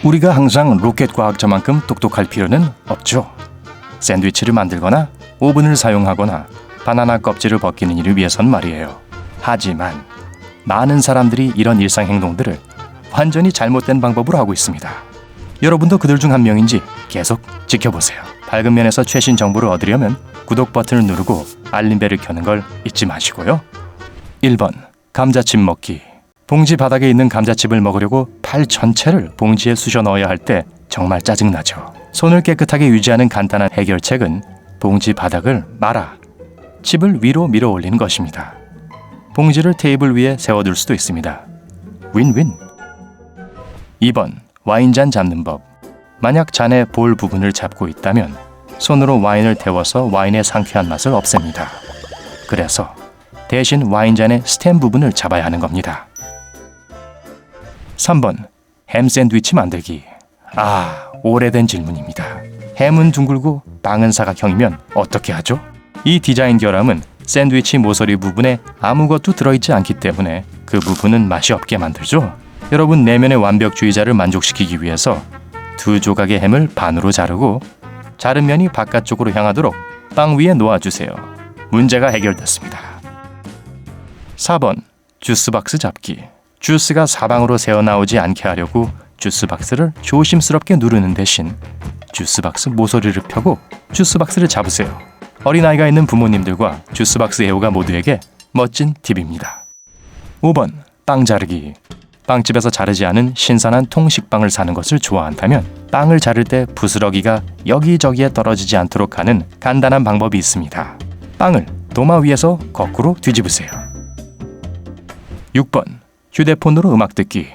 우리가 항상 로켓 과학자만큼 똑똑할 필요는 없죠. 샌드위치를 만들거나 오븐을 사용하거나 바나나 껍질을 벗기는 일을 위해선 말이에요. 하지만 많은 사람들이 이런 일상 행동들을 완전히 잘못된 방법으로 하고 있습니다. 여러분도 그들 중 한 명인지 계속 지켜보세요. 밝은 면에서 최신 정보를 얻으려면 구독 버튼을 누르고 알림벨을 켜는 걸 잊지 마시고요. 1번. 감자칩 먹기. 봉지 바닥에 있는 감자칩을 먹으려고 팔 전체를 봉지에 쑤셔 넣어야 할 때 정말 짜증나죠. 손을 깨끗하게 유지하는 간단한 해결책은 봉지 바닥을 말아 칩을 위로 밀어 올리는 것입니다. 봉지를 테이블 위에 세워둘 수도 있습니다. 윈윈. 2번. 와인잔 잡는 법. 만약 잔의 볼 부분을 잡고 있다면 손으로 와인을 데워서 와인의 상쾌한 맛을 없앱니다. 그래서 대신 와인잔의 스템 부분을 잡아야 하는 겁니다. 3번. 햄 샌드위치 만들기. 오래된 질문입니다. 햄은 둥글고 빵은 사각형이면 어떻게 하죠? 이 디자인 결함은 샌드위치 모서리 부분에 아무것도 들어있지 않기 때문에 그 부분은 맛이 없게 만들죠. 여러분 내면의 완벽주의자를 만족시키기 위해서 두 조각의 햄을 반으로 자르고 자른 면이 바깥쪽으로 향하도록 빵 위에 놓아주세요. 문제가 해결됐습니다. 4번. 주스박스 잡기. 주스가 사방으로 새어나오지 않게 하려고 주스박스를 조심스럽게 누르는 대신 주스박스 모서리를 펴고 주스박스를 잡으세요. 어린아이가 있는 부모님들과 주스박스 애호가 모두에게 멋진 팁입니다. 5번. 빵 자르기. 빵집에서 자르지 않은 신선한 통식빵을 사는 것을 좋아한다면 빵을 자를 때 부스러기가 여기저기에 떨어지지 않도록 하는 간단한 방법이 있습니다. 빵을 도마 위에서 거꾸로 뒤집으세요. 6번. 휴대폰으로 음악 듣기.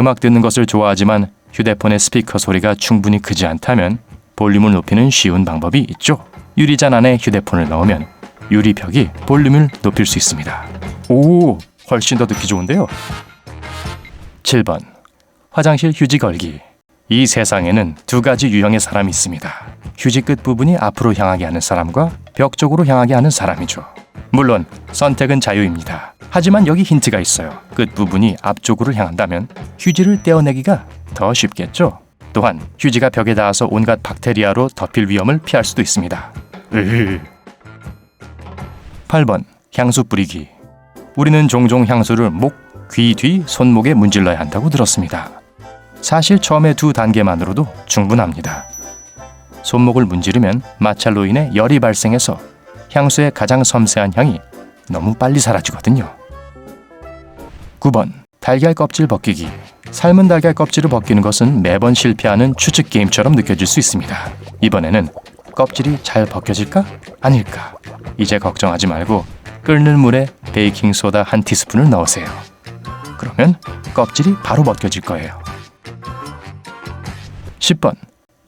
음악 듣는 것을 좋아하지만 휴대폰의 스피커 소리가 충분히 크지 않다면 볼륨을 높이는 쉬운 방법이 있죠. 유리잔 안에 휴대폰을 넣으면 유리벽이 볼륨을 높일 수 있습니다. 훨씬 더 듣기 좋은데요. 7번. 화장실 휴지 걸기. 이 세상에는 두 가지 유형의 사람이 있습니다. 휴지 끝 부분이 앞으로 향하게 하는 사람과 벽 쪽으로 향하게 하는 사람이죠. 물론 선택은 자유입니다. 하지만 여기 힌트가 있어요. 끝 부분이 앞쪽으로 향한다면 휴지를 떼어내기가 더 쉽겠죠. 또한 휴지가 벽에 닿아서 온갖 박테리아로 덮일 위험을 피할 수도 있습니다. 8번. 향수 뿌리기. 우리는 종종 향수를 목, 귀 뒤, 손목에 문질러야 한다고 들었습니다. 사실 처음에 2단계만으로도 충분합니다. 손목을 문지르면 마찰로 인해 열이 발생해서 향수의 가장 섬세한 향이 너무 빨리 사라지거든요. 9번. 달걀 껍질 벗기기. 삶은 달걀 껍질을 벗기는 것은 매번 실패하는 추측 게임처럼 느껴질 수 있습니다. 이번에는 껍질이 잘 벗겨질까? 아닐까? 이제 걱정하지 말고 끓는 물에 베이킹소다 1티스푼을 넣으세요. 그러면 껍질이 바로 벗겨질 거예요. 10번.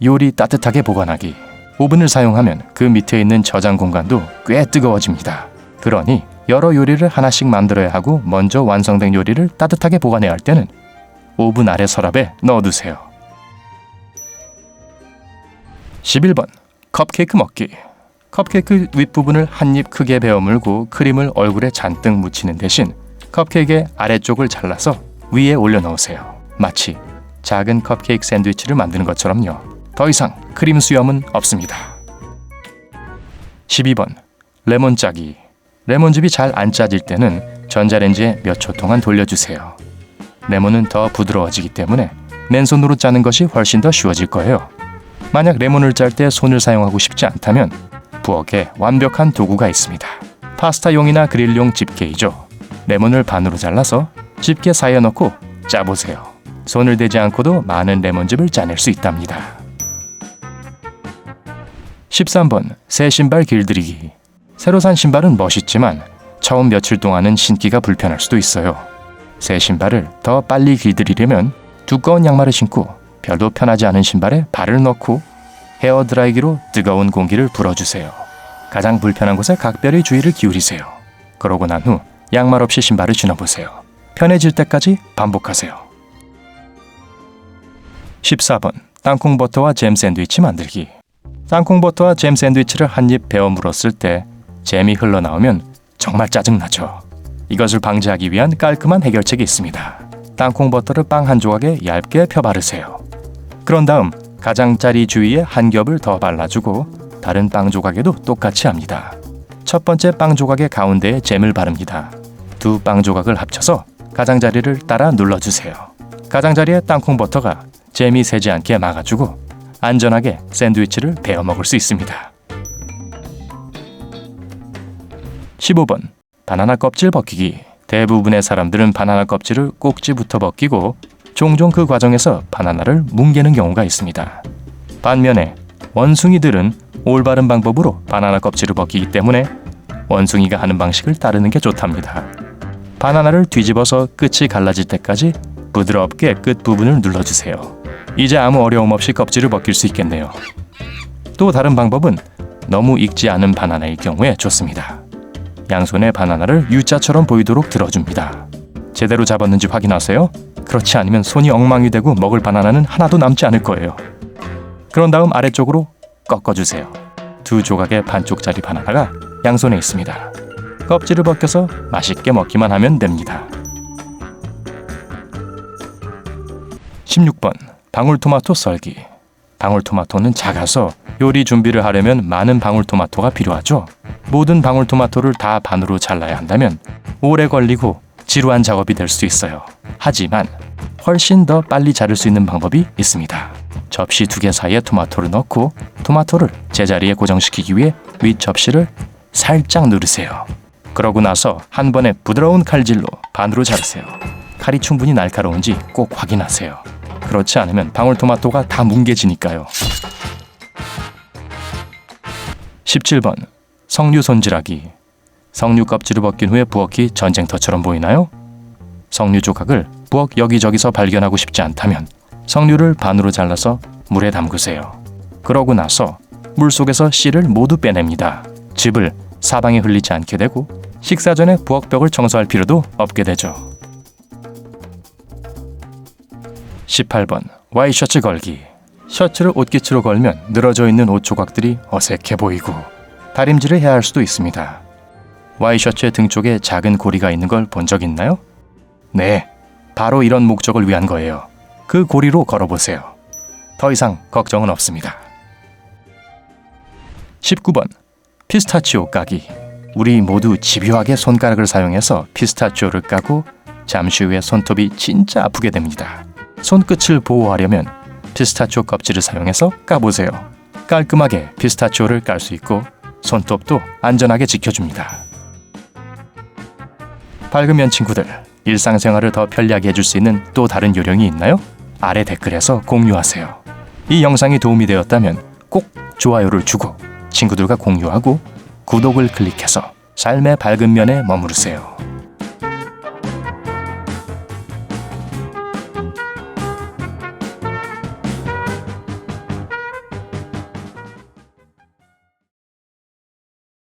요리 따뜻하게 보관하기. 오븐을 사용하면 그 밑에 있는 저장 공간도 꽤 뜨거워집니다. 그러니 여러 요리를 하나씩 만들어야 하고 먼저 완성된 요리를 따뜻하게 보관해야 할 때는 오븐 아래 서랍에 넣어두세요. 11번. 컵케이크 먹기. 컵케이크 윗부분을 한 입 크게 베어 물고 크림을 얼굴에 잔뜩 묻히는 대신 컵케이크의 아래쪽을 잘라서 위에 올려놓으세요. 마치 작은 컵케이크 샌드위치를 만드는 것처럼요. 더 이상 크림 수염은 없습니다. 12번. 레몬 짜기. 레몬즙이 잘 안 짜질 때는 전자레인지에 몇 초 동안 돌려주세요. 레몬은 더 부드러워지기 때문에 맨손으로 짜는 것이 훨씬 더 쉬워질 거예요. 만약 레몬을 짤 때 손을 사용하고 싶지 않다면 부엌에 완벽한 도구가 있습니다. 파스타용이나 그릴용 집게이죠. 레몬을 반으로 잘라서 집게 사이에 넣고 짜보세요. 손을 대지 않고도 많은 레몬즙을 짜낼 수 있답니다. 13번. 새 신발 길들이기. 새로 산 신발은 멋있지만 처음 며칠 동안은 신기가 불편할 수도 있어요. 새 신발을 더 빨리 길들이려면 두꺼운 양말을 신고 별로 편하지 않은 신발에 발을 넣고 헤어드라이기로 뜨거운 공기를 불어주세요. 가장 불편한 곳에 각별히 주의를 기울이세요. 그러고 난 후 양말 없이 신발을 신어보세요. 편해질 때까지 반복하세요. 14번. 땅콩버터와 잼 샌드위치 만들기. 땅콩버터와 잼 샌드위치를 한 입 베어 물었을 때 잼이 흘러나오면 정말 짜증나죠. 이것을 방지하기 위한 깔끔한 해결책이 있습니다. 땅콩버터를 빵 한 조각에 얇게 펴 바르세요. 그런 다음 가장자리 주위에 한 겹을 더 발라주고 다른 빵 조각에도 똑같이 합니다. 첫 번째 빵 조각의 가운데에 잼을 바릅니다. 두 빵 조각을 합쳐서 가장자리를 따라 눌러주세요. 가장자리에 땅콩버터가 잼이 새지 않게 막아주고 안전하게 샌드위치를 베어 먹을 수 있습니다. 15번. 바나나 껍질 벗기기. 대부분의 사람들은 바나나 껍질을 꼭지부터 벗기고 종종 그 과정에서 바나나를 뭉개는 경우가 있습니다. 반면에 원숭이들은 올바른 방법으로 바나나 껍질을 벗기기 때문에 원숭이가 하는 방식을 따르는 게 좋답니다. 바나나를 뒤집어서 끝이 갈라질 때까지 부드럽게 끝 부분을 눌러주세요. 이제 아무 어려움 없이 껍질을 벗길 수 있겠네요. 또 다른 방법은 너무 익지 않은 바나나일 경우에 좋습니다. 양손에 바나나를 U자처럼 보이도록 들어줍니다. 제대로 잡았는지 확인하세요. 그렇지 않으면 손이 엉망이 되고 먹을 바나나는 하나도 남지 않을 거예요. 그런 다음 아래쪽으로 꺾어주세요. 두 조각의 반쪽짜리 바나나가 양손에 있습니다. 껍질을 벗겨서 맛있게 먹기만 하면 됩니다. 16번. 방울토마토 썰기. 방울토마토는 작아서 요리 준비를 하려면 많은 방울토마토가 필요하죠. 모든 방울토마토를 다 반으로 잘라야 한다면 오래 걸리고 지루한 작업이 될 수 있어요. 하지만 훨씬 더 빨리 자를 수 있는 방법이 있습니다. 접시 2개 사이에 토마토를 넣고 토마토를 제자리에 고정시키기 위해 윗 접시를 살짝 누르세요. 그러고 나서 한 번에 부드러운 칼질로 반으로 자르세요. 칼이 충분히 날카로운지 꼭 확인하세요. 그렇지 않으면 방울토마토가 다 뭉개지니까요. 17번. 석류 손질하기. 석류 껍질을 벗긴 후에 부엌이 전쟁터처럼 보이나요? 석류 조각을 부엌 여기저기서 발견하고 싶지 않다면 석류를 반으로 잘라서 물에 담그세요. 그러고 나서 물속에서 씨를 모두 빼냅니다. 즙을 사방에 흘리지 않게 되고 식사 전에 부엌벽을 청소할 필요도 없게 되죠. 18번. 와이셔츠 걸기. 셔츠를 옷깃으로 걸면 늘어져 있는 옷 조각들이 어색해 보이고 다림질을 해야 할 수도 있습니다. 와이셔츠의 등 쪽에 작은 고리가 있는 걸 본 적 있나요? 네, 바로 이런 목적을 위한 거예요. 그 고리로 걸어보세요. 더 이상 걱정은 없습니다. 19번. 피스타치오 까기. 우리 모두 집요하게 손가락을 사용해서 피스타치오를 까고 잠시 후에 손톱이 진짜 아프게 됩니다. 손끝을 보호하려면 피스타치오 껍질을 사용해서 까보세요. 깔끔하게 피스타치오를 깔 수 있고 손톱도 안전하게 지켜줍니다. 밝으면 친구들, 일상생활을 더 편리하게 해줄 수 있는 또 다른 요령이 있나요? 아래 댓글에서 공유하세요. 이 영상이 도움이 되었다면 꼭 좋아요를 주고 친구들과 공유하고 구독을 클릭해서 삶의 밝은 면에 머무르세요.